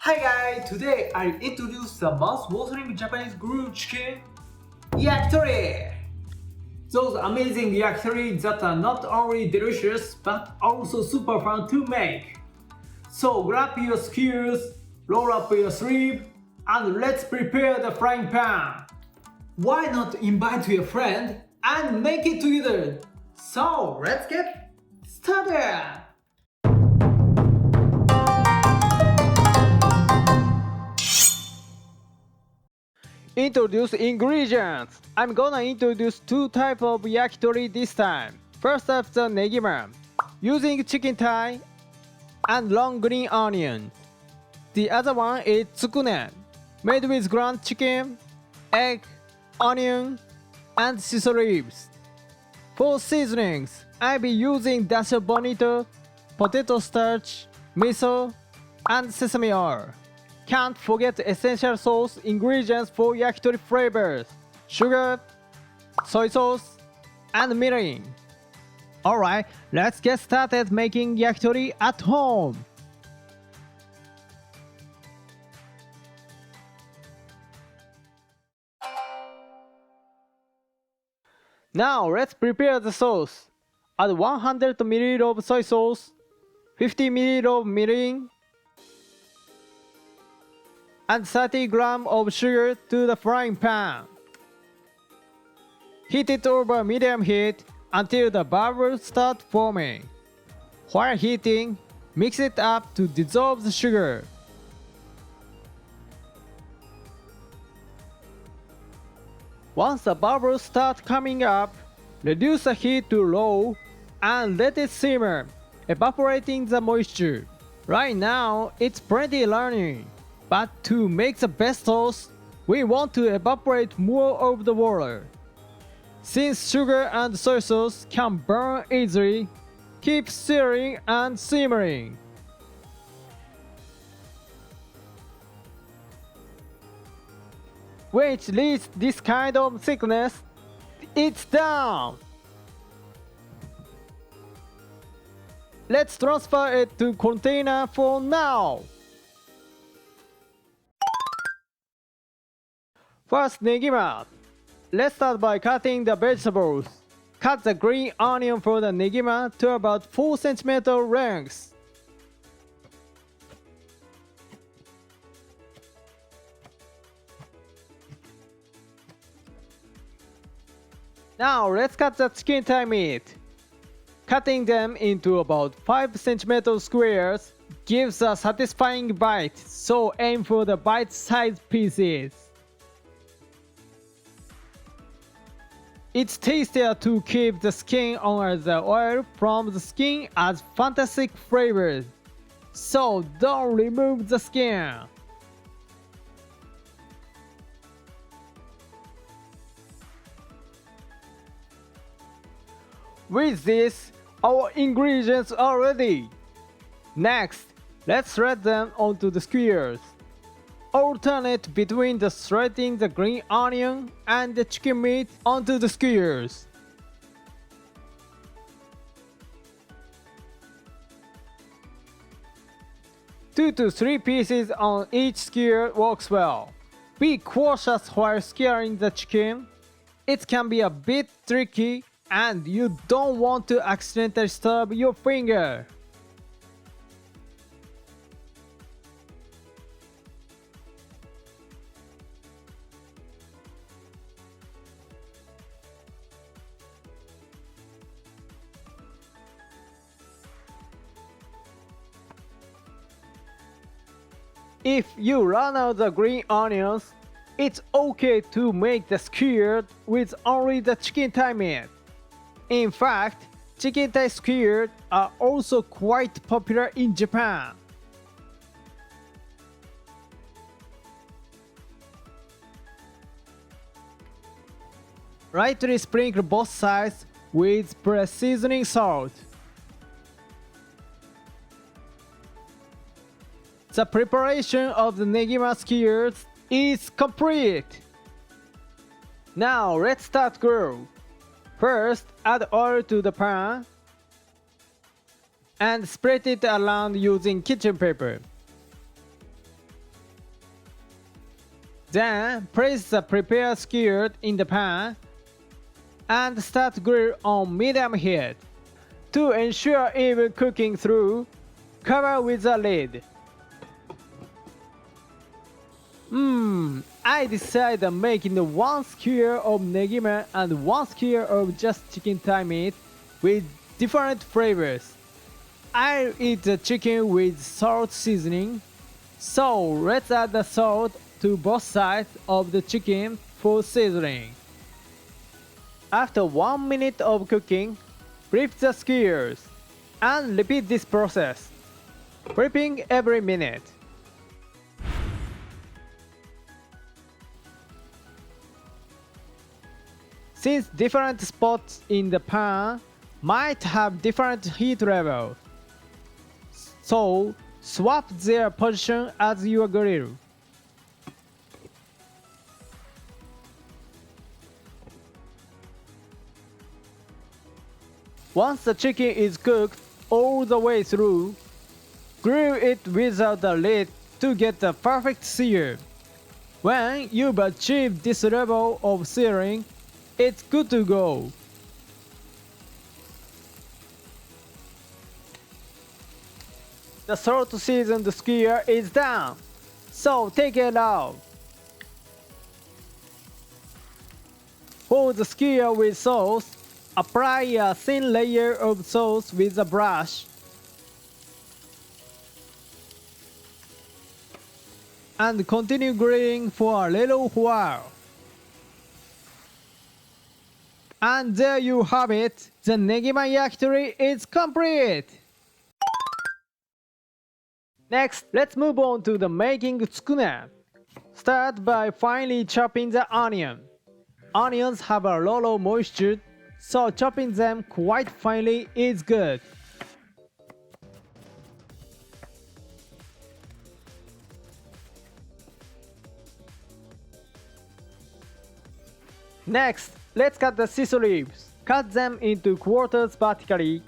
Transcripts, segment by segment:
Hi guys, today I introduce the mouth-watering Japanese grilled chicken, Yakitori! Those amazing yakitori that are not only delicious but also super fun to make. So grab your skewers, roll up your sleeve, and let's prepare the frying pan. Why not invite your friend and make it together? So let's get started! Introduce ingredients. I'm gonna introduce two types of yakitori this time. First up the Negima, using chicken thigh and long green onion. The other one is Tsukune, made with ground chicken, egg, onion, and Shiso leaves. For seasonings, I'll be using Dashi bonito, potato starch, Miso, and sesame oil. Can't forget the essential sauce ingredients for yakitori flavors: sugar, soy sauce, and mirin. Alright, let's get started making yakitori at home. Now let's prepare the sauce. Add 100 ml of soy sauce, 50 ml of mirin, and 30 grams of sugar to the frying pan. Heat it over medium heat until the bubbles start forming. While heating, mix it up to dissolve the sugar. Once the bubbles start coming up, reduce the heat to low and let it simmer, evaporating the moisture. Right now, it's pretty runny. But to make the best sauce, we want to evaporate more of the water. Since sugar and soy sauce can burn easily, keep stirring and simmering. When it reaches this kind of thickness, it's done! Let's transfer it to container for now. First, Negima. Let's start by cutting the vegetables. Cut the green onion for the Negima to about 4 cm lengths. Now let's cut the chicken thigh meat. Cutting them into about 5 cm squares gives a satisfying bite, so aim for the bite-sized pieces. It's tastier to keep the skin on as the oil from the skin adds fantastic flavors. So don't remove the skin. With this, our ingredients are ready. Next, let's shred them onto the skewers. Alternate between the shredding the green onion and the chicken meat onto the skewers. Two to 3 pieces on each skewer works well. Be cautious while skewering the chicken. It can be a bit tricky and you don't want to accidentally stab your finger. If you run out the green onions, it's okay to make the skewer with only the chicken thigh meat. In fact, chicken thigh skewers are also quite popular in Japan. Lightly sprinkle both sides with pre-seasoning salt. The preparation of the Negima skewers is complete. Now let's start grill. First, add oil to the pan and spread it around using kitchen paper. Then place the prepared skewer in the pan and start grill on medium heat. To ensure even cooking through, cover with a lid. I decided on making one skewer of negima and one skewer of just chicken thigh meat with different flavors. I'll eat the chicken with salt seasoning, so let's add the salt to both sides of the chicken for seasoning. After 1 minute of cooking, flip the skewers and repeat this process, flipping every minute. Since different spots in the pan might have different heat levels, so swap their position as you grill. Once the chicken is cooked all the way through, grill it without the lid to get the perfect sear. When you've achieved this level of searing, it's good to go. The salt seasoned skewer is done, so take it out. For the skewer with sauce, apply a thin layer of sauce with a brush and continue grilling for a little while. And there you have it, the Negima Yakitori is complete! Next, let's move on to the making tsukune. Start by finely chopping the onion. Onions have a lot of moisture, so chopping them quite finely is good. Next, let's cut the shiso leaves. Cut them into quarters vertically,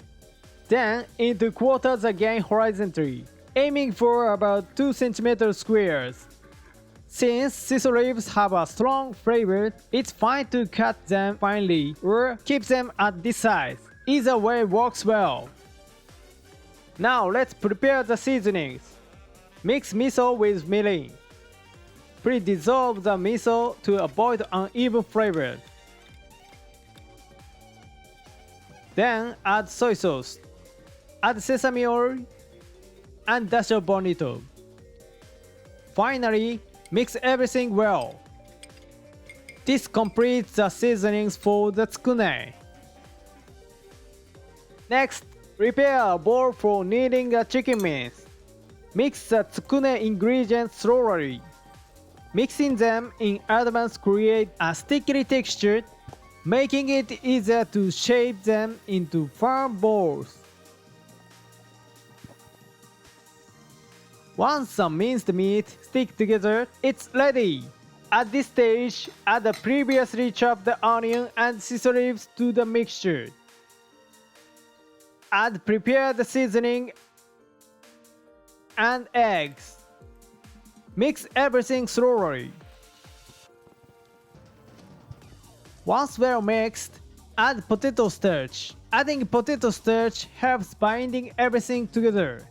then into quarters again horizontally, aiming for about 2 cm squares. Since shiso leaves have a strong flavor, it's fine to cut them finely or keep them at this size. Either way works well. Now let's prepare the seasonings. Mix miso with mirin. Pre-dissolve the miso to avoid uneven flavor. Then add soy sauce. Add sesame oil and dashi of bonito. Finally, mix everything well. This completes the seasonings for the tsukune. Next, prepare a bowl for kneading the chicken mince. Mix the tsukune ingredients slowly. Mixing them in advance creates a sticky texture, making it easier to shape them into firm balls. Once the minced meat sticks together, it's ready. At this stage, add the previously chopped onion and shiso leaves to the mixture. Add prepared seasoning and eggs. Mix everything slowly. Once well mixed, add potato starch. Adding potato starch helps binding everything together.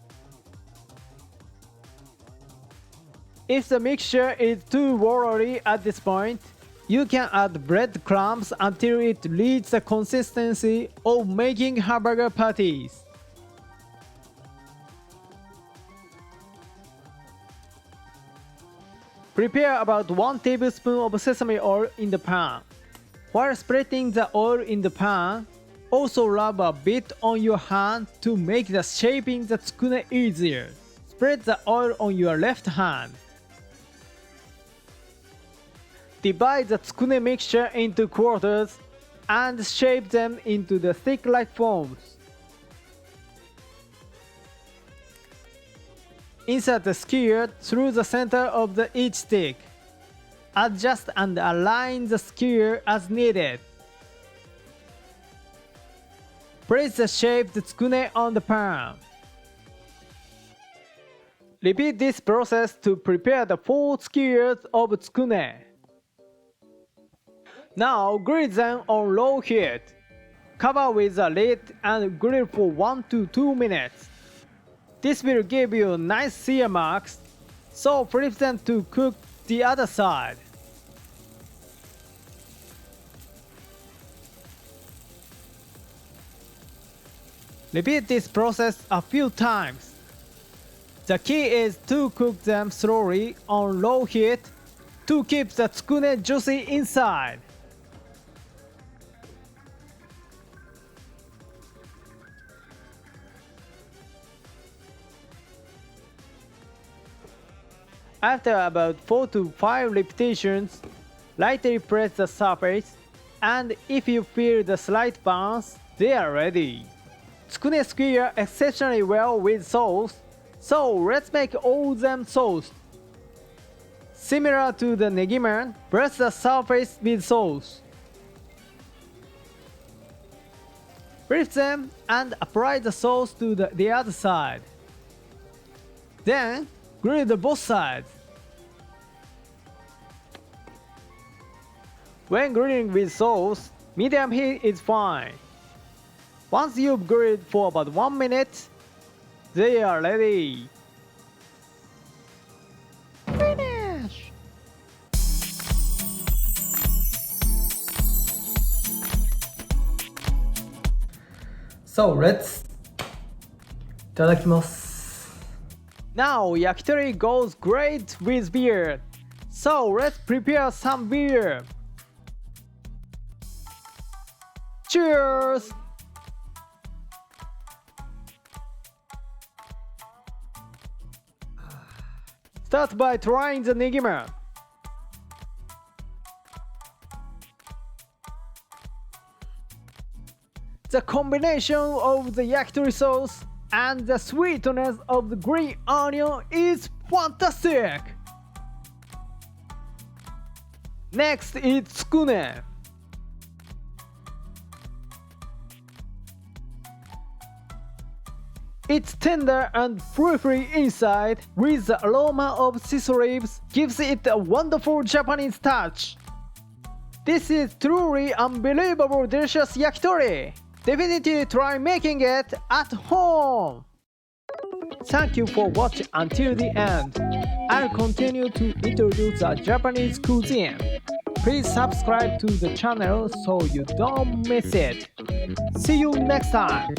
If the mixture is too watery at this point, you can add breadcrumbs until it reaches the consistency of making hamburger patties. Prepare about 1 tablespoon of sesame oil in the pan. While spreading the oil in the pan, also rub a bit on your hand to make the shaping the tsukune easier. Spread the oil on your left hand. Divide the tsukune mixture into quarters and shape them into the stick-like forms. Insert the skewer through the center of each stick. Adjust and align the skewer as needed. Place the shaped tsukune on the pan. Repeat this process to prepare the 4 skewers of tsukune. Now grill them on low heat. Cover with a lid and grill for 1 to 2 minutes. This will give you nice sear marks, so flip them to cook the other side. Repeat this process a few times. The key is to cook them slowly on low heat to keep the tsukune juicy inside. After about 4 to 5 repetitions, lightly press the surface, and if you feel the slight bounce, they are ready. Tsukune skewer exceptionally well with sauce, so let's make all them sauce. Similar to the Negima, press the surface with sauce. Flip them and apply the sauce to the other side. Then grill the both sides. When grilling with sauce, medium heat is fine. Once you've grilled for about 1 minute, they are ready. Finish! So let's いただきます。 Now yakitori goes great with beer. So let's prepare some beer. Cheers! Start by trying the Negima. The combination of the yakitori sauce and the sweetness of the green onion is fantastic! Next is tsukune. It's tender and fluffy inside, with the aroma of shiso leaves gives it a wonderful Japanese touch. This is truly unbelievable delicious yakitori! Definitely try making it at home! Thank you for watching until the end. I'll continue to introduce a Japanese cuisine. Please subscribe to the channel so you don't miss it. See you next time!